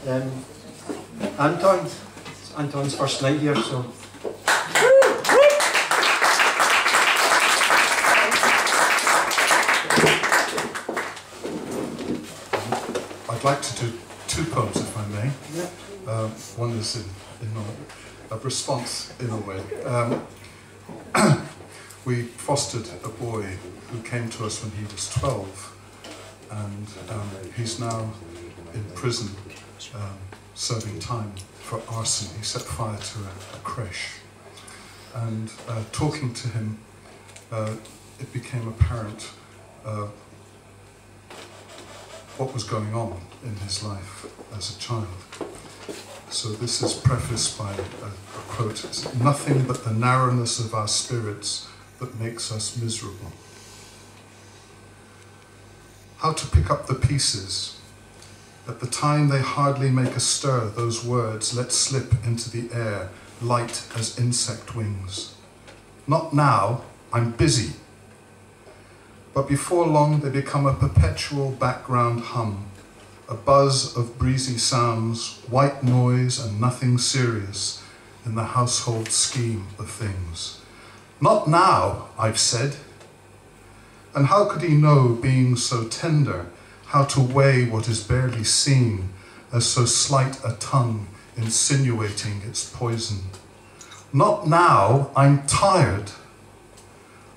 Anton. It's Anton's first night here, so. I'd like to do two poems, if I may. One is in a response, in a way. We fostered a boy who came to us when he was 12, and he's now in prison serving time for arson. He set fire to a creche. And talking to him, it became apparent what was going on in his life as a child. So this is prefaced by a quote. It's, "Nothing but the narrowness of our spirits that makes us miserable." How to pick up the pieces. At the time they hardly make a stir, those words let slip into the air, light as insect wings. Not now, I'm busy. But before long they become a perpetual background hum, a buzz of breezy sounds, white noise and nothing serious in the household scheme of things. Not now, I've said. And how could he know, being so tender, how to weigh what is barely seen as so slight a tongue insinuating its poison? Not now, I'm tired.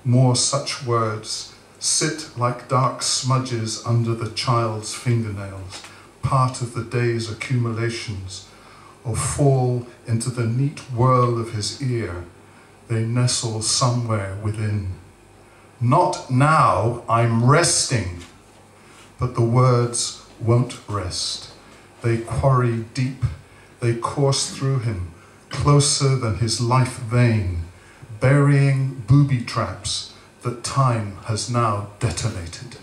More such words sit like dark smudges under the child's fingernails, part of the day's accumulations, or fall into the neat whirl of his ear. They nestle somewhere within. Not now, I'm resting. But the words won't rest. They quarry deep, they course through him, closer than his life vein, burying booby traps that time has now detonated.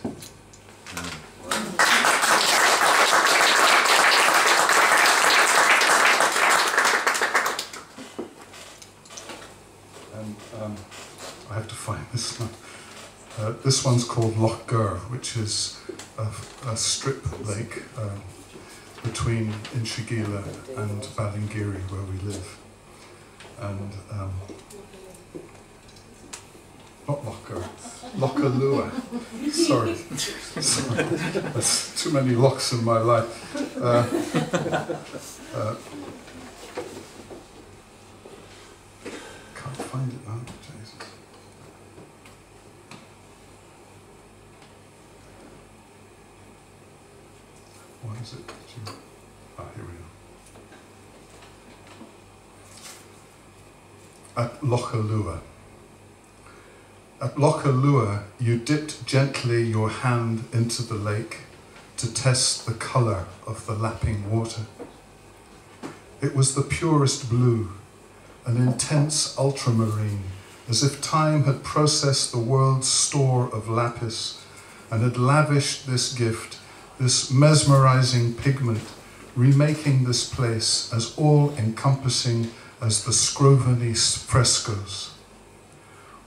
And I have to find this one. This one's called Loch Gur, which is a strip lake between Inchigeelagh and Ballingeary, where we live. And not Loch Gur, Loch Alua. Sorry. There's too many locks in my life. Can't find it now. Jesus. What is it? Here we are. At Loch Alua. At Loch Alua, you dipped gently your hand into the lake to test the colour of the lapping water. It was the purest blue, an intense ultramarine, as if time had processed the world's store of lapis and had lavished this gift, this mesmerizing pigment, remaking this place as all-encompassing as the Scroveny frescoes.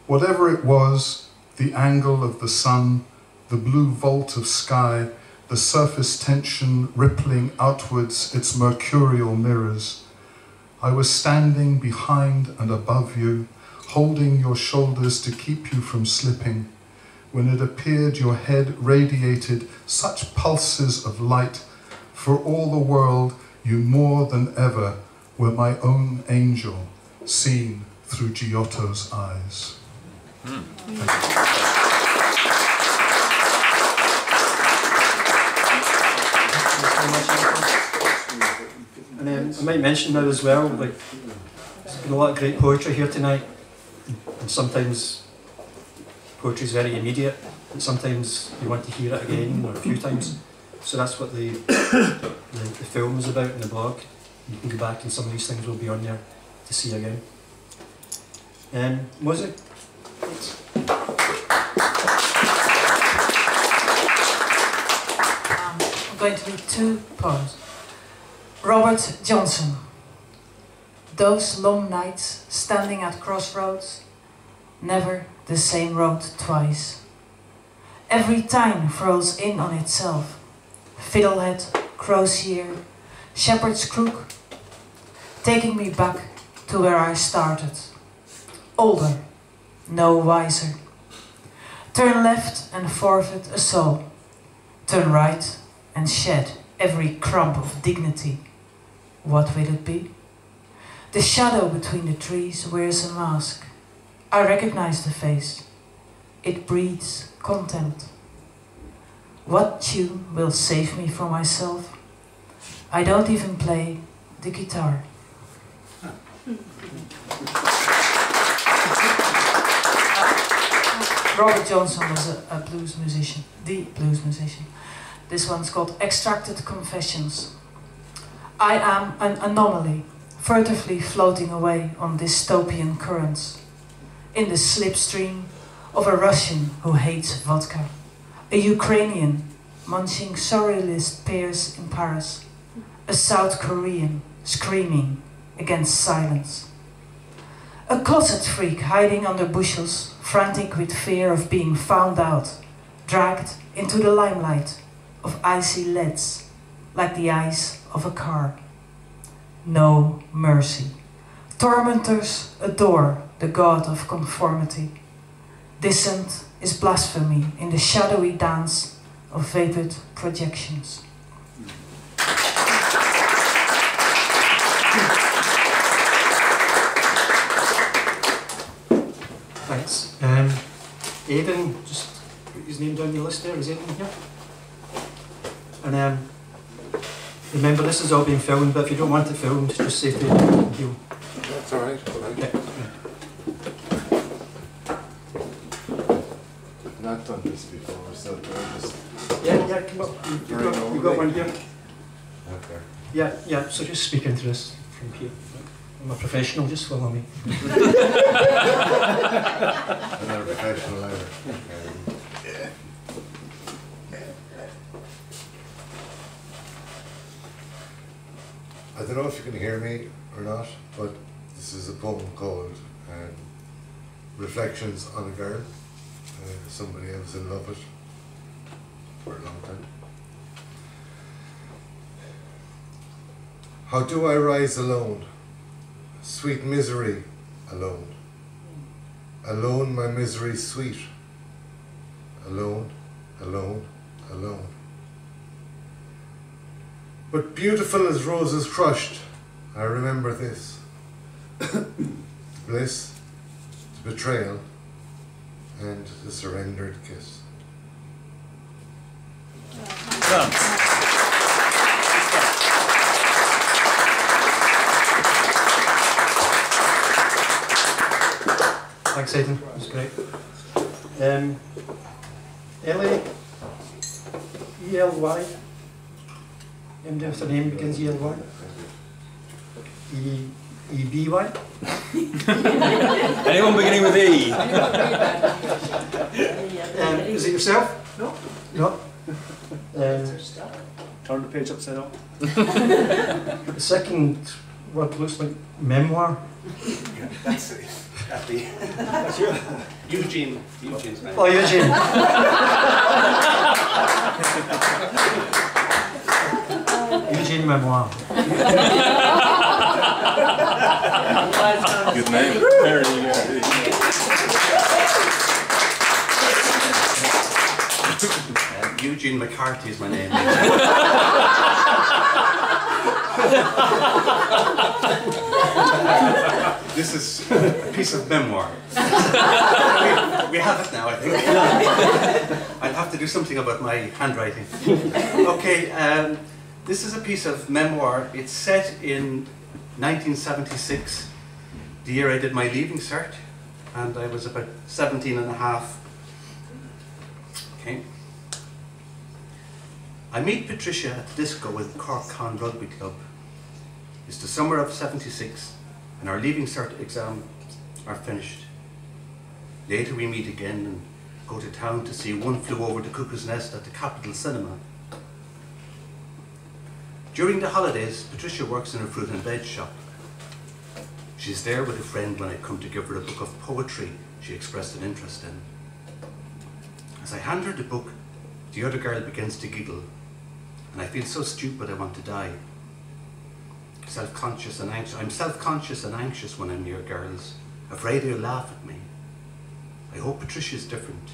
Whatever it was, the angle of the sun, the blue vault of sky, the surface tension rippling outwards its mercurial mirrors, I was standing behind and above you, holding your shoulders to keep you from slipping, when it appeared your head radiated such pulses of light, for all the world you more than ever were my own angel, seen through Giotto's eyes. And I might mention now as well, like, there's been a lot of great poetry here tonight, and sometimes poetry is very immediate, and sometimes you want to hear it again or a few times. So that's what the film is about in the blog. You can go back and some of these things will be on there to see again. Moze? I'm going to read two poems. Robert Johnson. Those long nights standing at crossroads, never the same road twice. Every time throws in on itself, fiddlehead, crosier, Shepherd's Crook, taking me back to where I started. Older, no wiser. Turn left and forfeit a soul. Turn right and shed every crumb of dignity. What will it be? The shadow between the trees wears a mask. I recognize the face. It breeds contempt. What tune will save me from myself? I don't even play the guitar. Robert Johnson was a blues musician, the blues musician. This one's called Extracted Confessions. I am an anomaly, furtively floating away on dystopian currents, in the slipstream of a Russian who hates vodka, a Ukrainian munching surrealist pears in Paris, a South Korean screaming against silence, a closet freak hiding under bushels, frantic with fear of being found out, dragged into the limelight of icy leads, like the ice of a car. No mercy. Tormentors adore the god of conformity. Dissent is blasphemy in the shadowy dance of vapored projections. Thanks. Aidan, just put his name down your list there. Is Aidan here? And remember, this is all being filmed, but if you don't want it filmed, just say to Hugh. That's alright. Yeah. I've not done this before, so do I just... Yeah, come up. You've got one here. Okay. Yeah, so just speak into this from here. I'm a professional, just follow me. I'm not a professional either. I don't know if you can hear me or not, but this is a poem called Reflections on a Girl. Somebody I was in love with for a long time. How do I rise alone? Sweet misery alone. Alone my misery sweet. Alone, alone, alone. But beautiful as roses crushed, I remember this. The bliss, the betrayal, and the surrendered kiss. Thanks, Aidan. That's great. Ellie, E-L-Y. Anybody with a name begins E-L-Y? E-B-Y? Anyone beginning with E? Is it yourself? No. No? Turn the page upside down. The second word looks like memoir. Yeah, that's it. That's your Eugene. Eugene's name. Oh, Eugene. Eugene memoir. Good name. Very good. Eugene McCarthy is my name. This is a piece of memoir. We have it now, I think. I'll have to do something about my handwriting. Okay, this is a piece of memoir. It's set in 1976, the year I did my leaving cert, and I was about 17 and a half. Okay. I meet Patricia at the disco with Cork Con Rugby Club. It's the summer of '76 and our leaving cert exams are finished. Later we meet again and go to town to see One Flew Over the Cuckoo's Nest at the Capitol Cinema. During the holidays, Patricia works in a fruit and veg shop. She's there with a friend when I come to give her a book of poetry she expressed an interest in. As I hand her the book, the other girl begins to giggle, and I feel so stupid I want to die. self-conscious and anxious. I'm self-conscious and anxious when I'm near girls, afraid they'll laugh at me. I hope Patricia's different,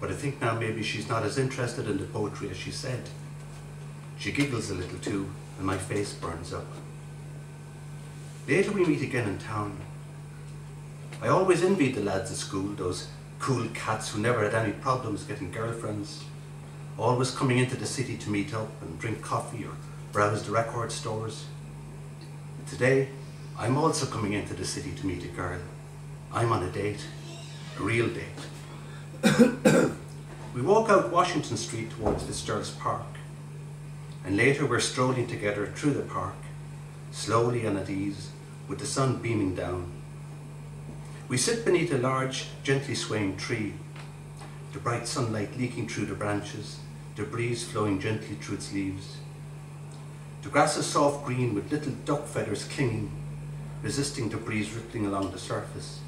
but I think now maybe she's not as interested in the poetry as she said. She giggles a little too, and my face burns up. Later we meet again in town. I always envied the lads at school, those cool cats who never had any problems getting girlfriends, always coming into the city to meet up and drink coffee or browse the record stores. Today, I'm also coming into the city to meet a girl. I'm on a date, a real date. We walk out Washington Street towards Fitzgerald's Park, and later we're strolling together through the park, slowly and at ease, with the sun beaming down. We sit beneath a large, gently swaying tree, the bright sunlight leaking through the branches, the breeze flowing gently through its leaves. The grass is soft green with little duck feathers clinging, resisting the breeze rippling along the surface.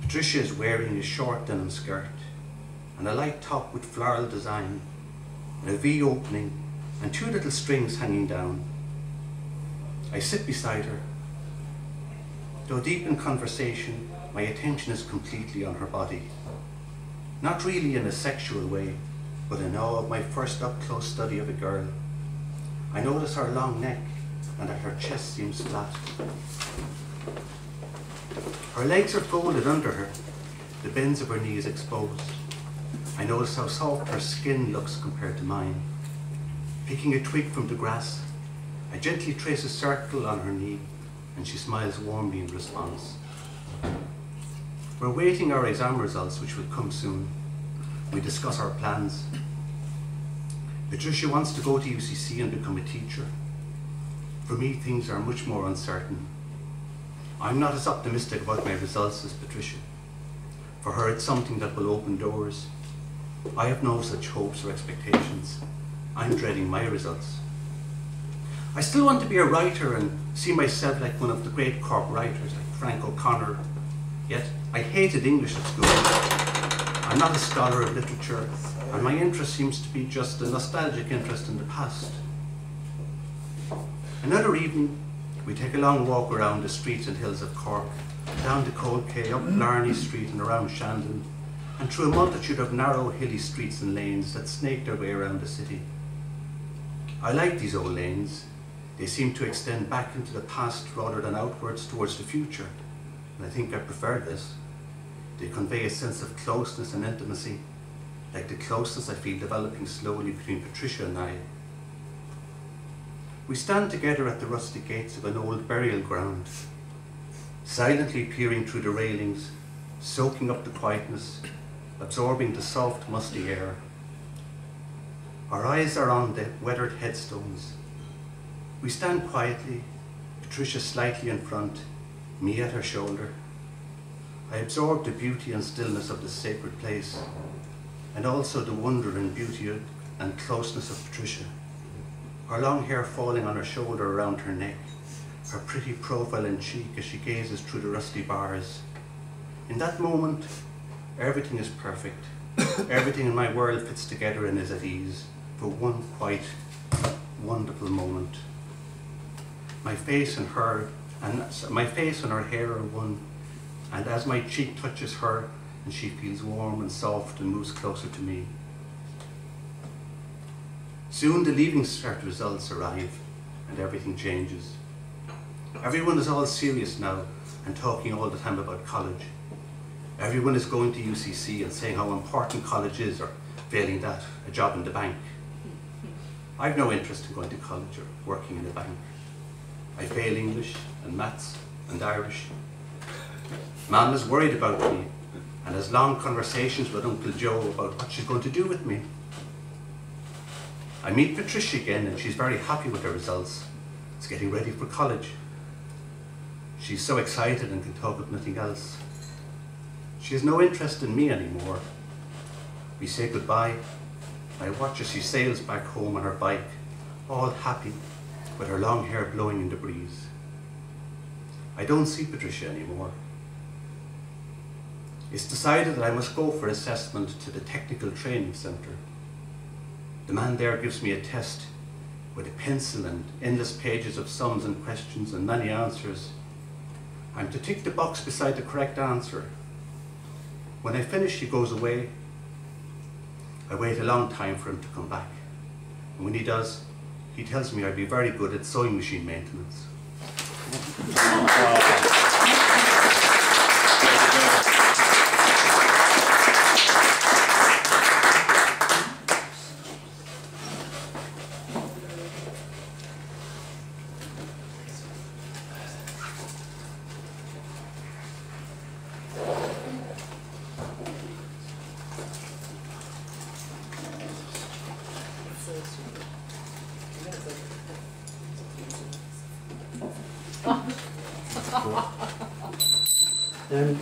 Patricia is wearing a short denim skirt and a light top with floral design, and a V opening and two little strings hanging down. I sit beside her. Though deep in conversation, my attention is completely on her body. Not really in a sexual way, but in awe of my first up-close study of a girl. I notice her long neck and that her chest seems flat. Her legs are folded under her, the bends of her knees exposed. I notice how soft her skin looks compared to mine. Picking a twig from the grass, I gently trace a circle on her knee, and she smiles warmly in response. We're waiting our exam results, which will come soon. We discuss our plans. Patricia wants to go to UCC and become a teacher. For me, things are much more uncertain. I'm not as optimistic about my results as Patricia. For her, it's something that will open doors. I have no such hopes or expectations. I'm dreading my results. I still want to be a writer and see myself like one of the great Cork writers, like Frank O'Connor. Yet, I hated English at school. I'm not a scholar of literature, and my interest seems to be just a nostalgic interest in the past. Another evening, we take a long walk around the streets and hills of Cork, down the Cold Quay, up Blarney Street and around Shandon, and through a multitude of narrow, hilly streets and lanes that snake their way around the city. I like these old lanes. They seem to extend back into the past rather than outwards towards the future, and I think I prefer this. They convey a sense of closeness and intimacy, like the closeness I feel developing slowly between Patricia and I. We stand together at the rusty gates of an old burial ground, silently peering through the railings, soaking up the quietness, absorbing the soft, musty air. Our eyes are on the weathered headstones. We stand quietly, Patricia slightly in front, me at her shoulder. I absorb the beauty and stillness of this sacred place, and also the wonder and beauty and closeness of Patricia. Her long hair falling on her shoulder around her neck, her pretty profile and cheek as she gazes through the rusty bars. In that moment, everything is perfect. Everything in my world fits together and is at ease for one quite wonderful moment. My face and her hair are one, and as my cheek touches her, and she feels warm and soft and moves closer to me. Soon the Leaving Cert results arrive, and everything changes. Everyone is all serious now and talking all the time about college. Everyone is going to UCC and saying how important college is, or failing that, a job in the bank. I've no interest in going to college or working in a bank. I fail English and maths and Irish. Mum is worried about me and has long conversations with Uncle Joe about what she's going to do with me. I meet Patricia again and she's very happy with her results. It's getting ready for college. She's so excited and can talk of nothing else. She has no interest in me anymore. We say goodbye. I watch as she sails back home on her bike, all happy, with her long hair blowing in the breeze. I don't see Patricia anymore. It's decided that I must go for assessment to the technical training centre. The man there gives me a test. with a pencil and endless pages of sums and questions and many answers. I'm to tick the box beside the correct answer. When I finish, he goes away. I wait a long time for him to come back. And when he does, he tells me I'd be very good at sewing machine maintenance.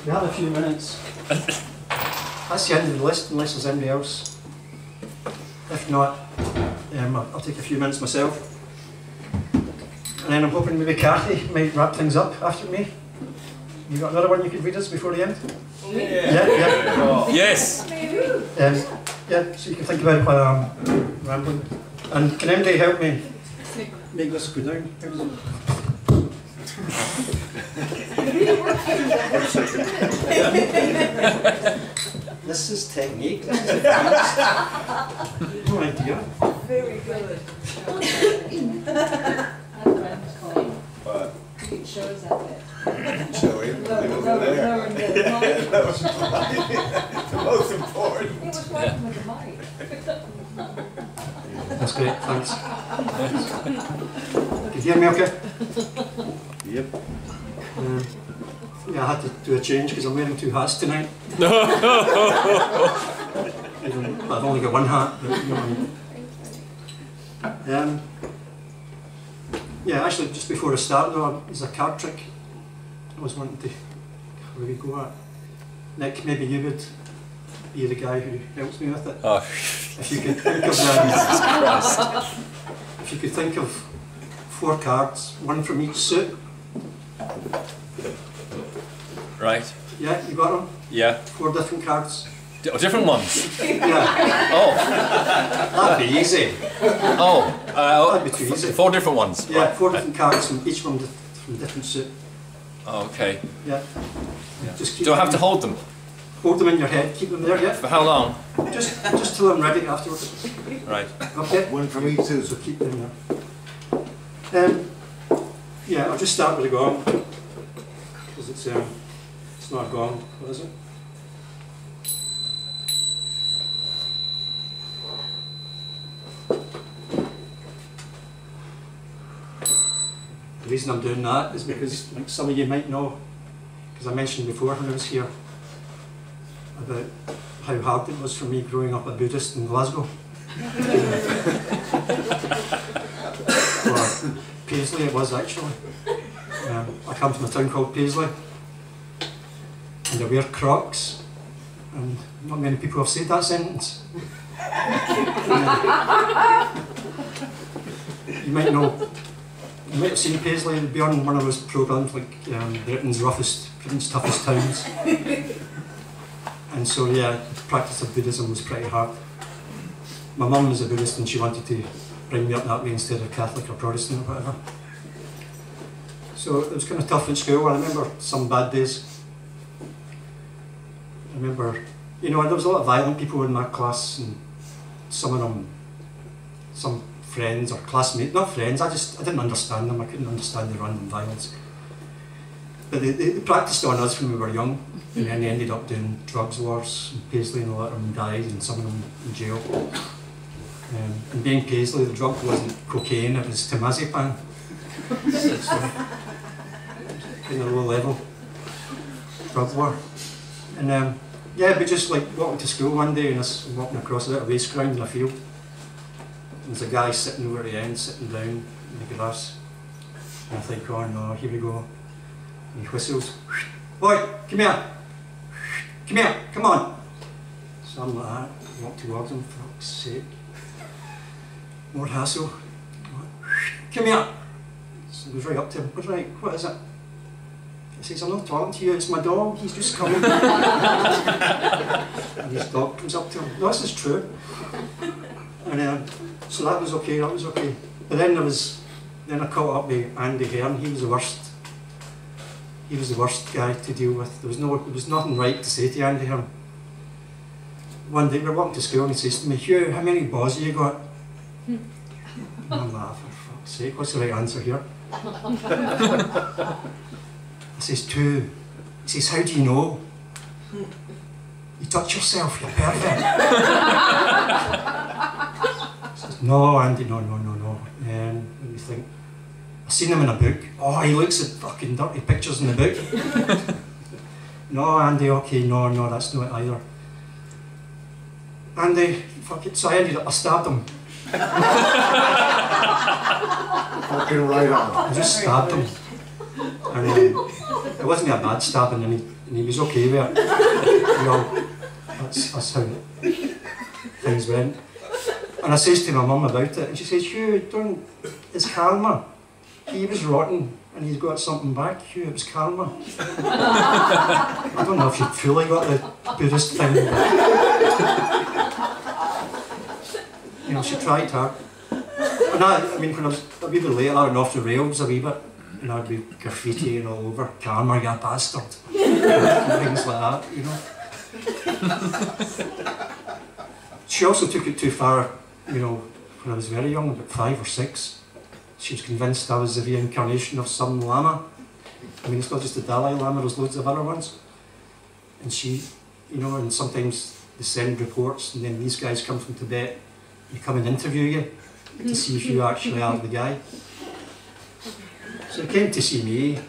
We have a few minutes. That's the end of the list, unless there's anybody else. If not, I'll take a few minutes myself. And then I'm hoping maybe Kathy might wrap things up after me. You got another one you could read us before the end? Yeah. Yes. Yeah, so you can think about it while I'm rambling. And can anybody help me make this go down? This is technique. This is advanced. No idea. Very good. But It shows up there. show it. That was the most important. He was working with the mic. That's great, thanks. Can you hear me okay? Yep. Yeah, I had to do a change because I'm wearing two hats tonight. I've only got one hat, but you know what I mean. Yeah, actually, just before I start though, there's a card trick I was wanting to really go at. Nick, maybe you would be the guy who helps me with it. Oh. If you could think of if you could think of 4 cards, one from each suit. Right. Yeah, you got them? Yeah. 4 different cards. Different ones. Yeah, Oh. that'd be easy. Oh. That'd be too easy. 4 different ones. Yeah, Right. 4 different cards, and each one from different suit. Oh, okay. Yeah. Just keep Do I have to them, hold them? hold them in your head? Keep them there, yeah. For how long? Just till I'm ready afterwards. Right. Okay. One from each too. So keep them there. Yeah, I'll just start with a gong because it's not a gong. What is it? The reason I'm doing that is because, like some of you might know, because I mentioned before when I was here about how hard it was for me growing up a Buddhist in Glasgow. Or Paisley it was actually. I come from a town called Paisley and I wear Crocs, and not many people have said that sentence. You might know. You might have seen Paisley, it'd be on one of those programmes like Britain's toughest towns. And so yeah, the practice of Buddhism was pretty hard. My mum was a Buddhist and she wanted to bring me up that way instead of Catholic or Protestant or whatever. So it was kind of tough in school. I remember some bad days. I remember, you know, there was a lot of violent people in my class, and some of them, some friends or classmates, not friends, I didn't understand them, I couldn't understand the random violence. But they practiced on us when we were young, and then they ended up doing drugs wars in Paisley, and a lot of them died, and some of them in jail. And being Paisley, the drug wasn't cocaine, it was temazepam. So, kind of low level drug war. And yeah, we just like walking to school one day, and I'm walking across a little race ground in a field. And there's a guy sitting over at the end, sitting down in the grass. And I think, oh no, here we go. And he whistles, "Boy, come here. Come here, come on." So I'm like that, walk towards him, for fuck's sake. More hassle. "Come here." So I goes right up to him, goes, "Right, what is it?" He says, "I'm not talking to you, it's my dog, he's just coming." And his dog comes up to him, "No, this is true." And so that was okay, that was okay. But then I caught up with Andy Hearn. He was the worst. He was the worst guy to deal with. There was nothing right to say to Andy Hearn. One day we were walking to school and he says to me, "Hugh, how many balls have you got?" And I'm like, "For fuck's sake, what's the right answer here?" I says, "2. He says, "How do you know?" "You touch yourself, you're perfect." I says, "No, Andy, no. Let me think. I've seen him in a book." "Oh, he looks at fucking dirty pictures in the book." "No, Andy, okay, no, that's not it either." Andy, fuck it, so I stabbed him. Fucking right on. I just stabbed him. And it wasn't a bad stabbing, and he was okay with it. You know, that's how things went. And I says to my mum about it, and she says, "Hugh, it's karma. He was rotten, and he's got something back. Hugh, it was karma." I don't know if you fully got the Buddhist thing, but you know, she tried hard. And I mean, when I was a wee bit later and off the rails a wee bit, and I'd be graffitiing all over, "Karma, you bastard," and things like that, you know. She also took it too far, you know, when I was very young, about 5 or 6. She was convinced I was the reincarnation of some lama. I mean, it's not just the Dalai Lama, there's loads of other ones. And she, you know, and sometimes they send reports, and then these guys come from Tibet, they come and interview you to see if you actually are the guy. So they came to see me,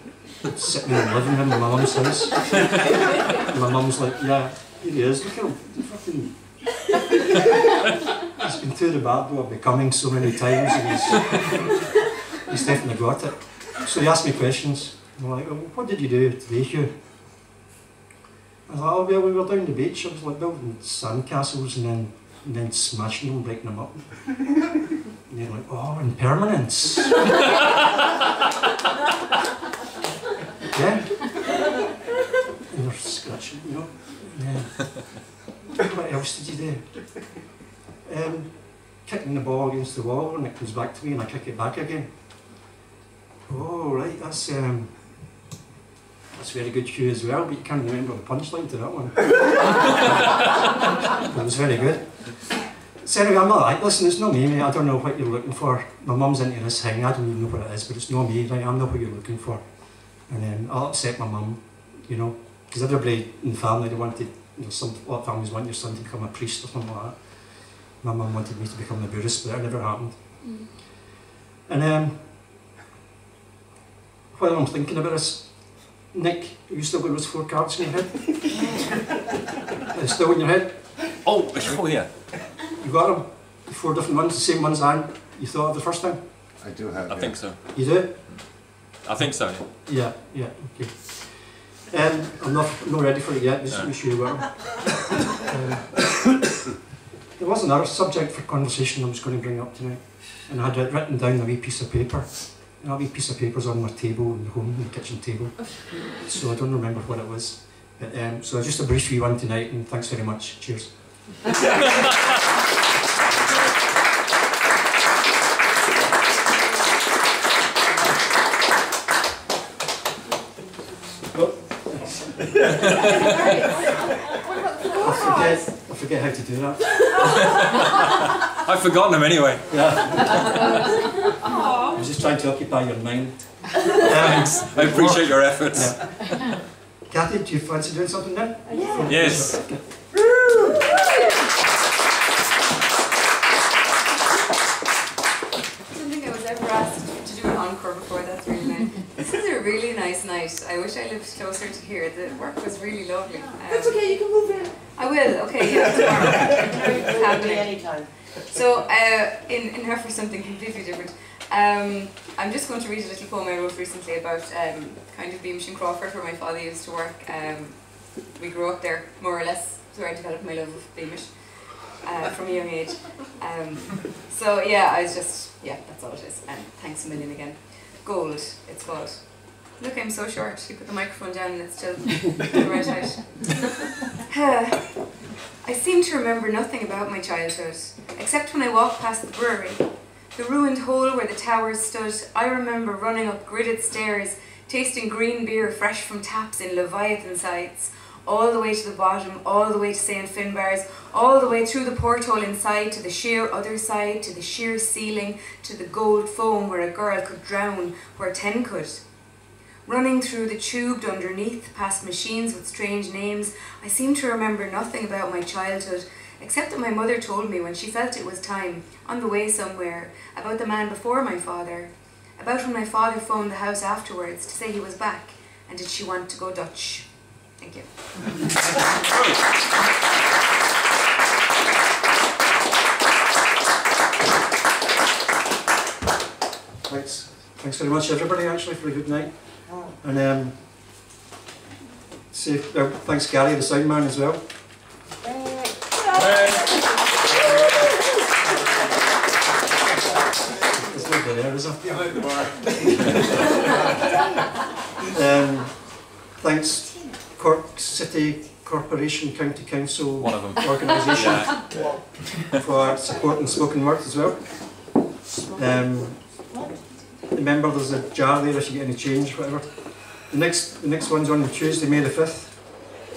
sitting in the living room in my mum's house. And my mum's like, "Yeah, here he is, look at him, fucking... he's been through the battle of becoming so many times, and he's definitely got it." So he asked me questions. I'm like, "Well, what did you do today, Hugh?" I was like, "Oh, well, we were down the beach. I was like building sandcastles and then smashing them, breaking them up." And they're like, "Oh, impermanence." Yeah. And they're scratching, you know. Yeah. What else did you do? Kicking the ball against the wall, and it comes back to me and I kick it back again. "Oh, right, that's very good, Hugh, as well, but you can't remember the punchline to that one." But it was very good. So anyway, I'm not like, "Listen, it's not me, mate. I don't know what you're looking for. My mum's into this thing. I don't even know what it is, but it's not me, right? I'm not what you're looking for." And then I'll upset my mum, you know, because everybody in the family, they wanted, you know, a lot of families want your son to become a priest or something like that. My mum wanted me to become a Buddhist, but that never happened. And while I'm thinking about this, Nick, have you still got those 4 cards in your head? They're still in your head? Oh yeah. You got them? The 4 different ones, the same ones you thought of the first time? I do have. I think so. You do? I think so. Yeah, okay. I'm not ready for it yet, just to be sure you got them. There was another subject for conversation I was going to bring up tonight, and I had it written down on a wee piece of paper. And that wee piece of paper's on my table in the home, in the kitchen table. So I don't remember what it was. But, so just a brief wee one tonight, and thanks very much. Cheers. I forget how to do that. I've forgotten them anyway. Yeah. I was just trying to occupy your mind. Thanks. I appreciate your efforts. Yeah. Kathy, do you fancy doing something then? Yeah. Yes. I don't think I was ever asked to do an encore before. That's really nice. This is a really nice night. I wish I lived closer to here. The work was really lovely. That's okay, you can move in. I will, okay, yeah, tomorrow. Happening. Anytime. So, in her for something completely different, I'm just going to read a little poem I wrote recently about kind of Beamish and Crawford, where my father used to work. We grew up there, more or less, so I developed my love of Beamish from a young age. So yeah, I was just, yeah, that's all it is. And thanks a million again. Gold, it's called. Look, I'm so short. You put the microphone down and it's still the right height. I seem to remember nothing about my childhood, except when I walked past the brewery. The ruined hole where the towers stood, I remember running up gridded stairs, tasting green beer fresh from taps in Leviathan sites, all the way to the bottom, all the way to St. Finbar's, all the way through the porthole inside to the sheer other side, to the sheer ceiling, to the gold foam where a girl could drown, where 10 could. Running through the tubed underneath, past machines with strange names, I seem to remember nothing about my childhood, except that my mother told me when she felt it was time, on the way somewhere, about the man before my father, about when my father phoned the house afterwards to say he was back, and did she want to go Dutch. Thank you. Thanks very much everybody actually for a good night. And thanks Gary the sound man as well. There's nobody there, is there? Thanks Cork City Corporation County Council One of them. organisation for supporting spoken word as well. Remember there's a jar there if you get any change, whatever. The next one's on Tuesday, May the 5th.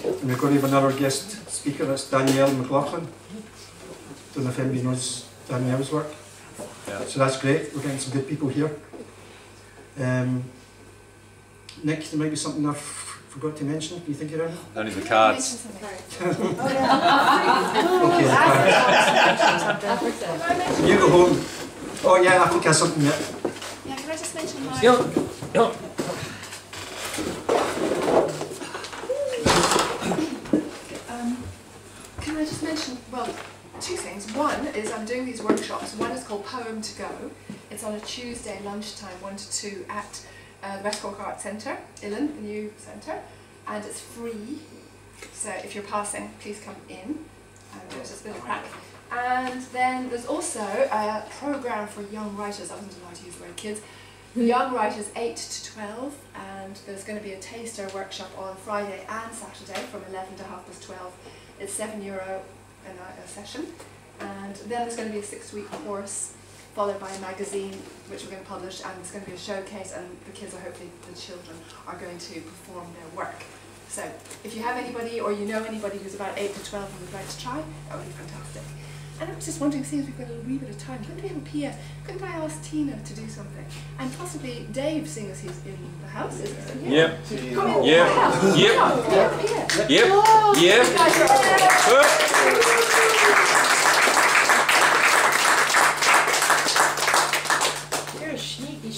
And we're going to have another guest speaker, that's Danielle McLaughlin. Don't know if anybody knows Danielle's work. Yeah. So that's great, we're getting some good people here. Nick, there might be something I forgot to mention, do you think of anything? Only the cards. Okay, the cards. You go home. Oh yeah, Africa has something yet. Yeah, can I just mention my... Yo. Can I just mention, well, two things. One is I'm doing these workshops. One is called Poem to Go. It's on a Tuesday lunchtime, 1 to 2 at the West Cork Arts Centre, Illan, the new centre, and it's free. So if you're passing, please come in. There's just a bit of crack. And then there's also a programme for young writers. I wasn't allowed to use the word kids. Young writers 8 to 12, and there's going to be a taster workshop on Friday and Saturday from 11 to 12:30. It's €7 a session, and then there's going to be a 6-week course followed by a magazine which we're going to publish, and it's going to be a showcase, and the kids are hopefully, the children are going to perform their work. So if you have anybody or you know anybody who's about 8 to 12 and would like to try, that would be fantastic. And I was just wondering, seeing as we've got a wee bit of time, couldn't we have a PA? Couldn't I ask Tina to do something? And possibly Dave, seeing as he's in the house, is it? Yep. Come in. Yep. Yep. Yep. Yep. You're sneaky.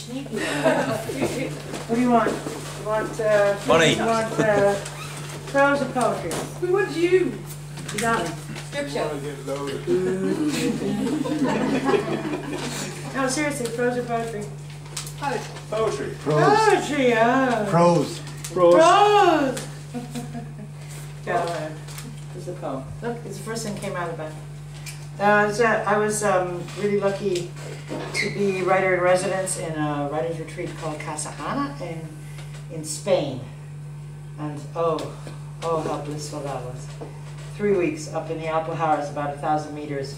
What do you want? You want Money. You want prose or poetry? We want you. You got it. Scripture. No, seriously, prose or poetry? Poetry. Poetry, yeah. Prose. Prose. This is a poem. Look, it's the first thing that came out of that. I was really lucky to be writer in residence in a writer's retreat called Casa Ana in Spain. And oh, how blissful that was. 3 weeks up in the Alpujarras, about 1,000 meters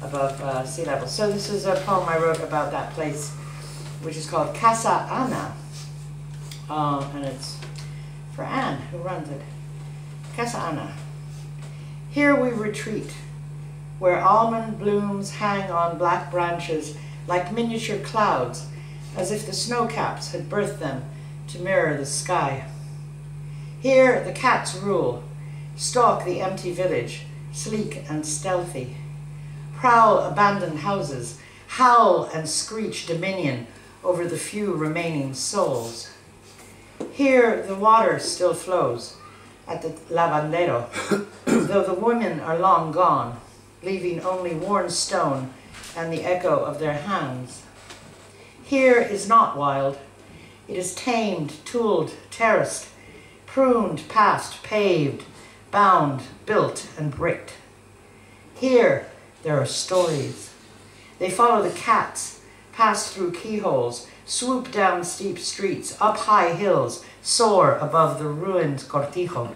above sea level. So this is a poem I wrote about that place, which is called Casa Ana. And it's for Anne, who runs it. Casa Ana. Here we retreat, where almond blooms hang on black branches like miniature clouds, as if the snowcaps had birthed them to mirror the sky. Here the cats rule, stalk the empty village, sleek and stealthy, prowl abandoned houses, howl and screech dominion over the few remaining souls. Here the water still flows at the lavandero, though the women are long gone, leaving only worn stone and the echo of their hands. Here is not wild. It is tamed, tooled, terraced, pruned, passed, paved, bound, built, and bricked. Here there are stories. They follow the cats, pass through keyholes, swoop down steep streets, up high hills, soar above the ruined cortijo.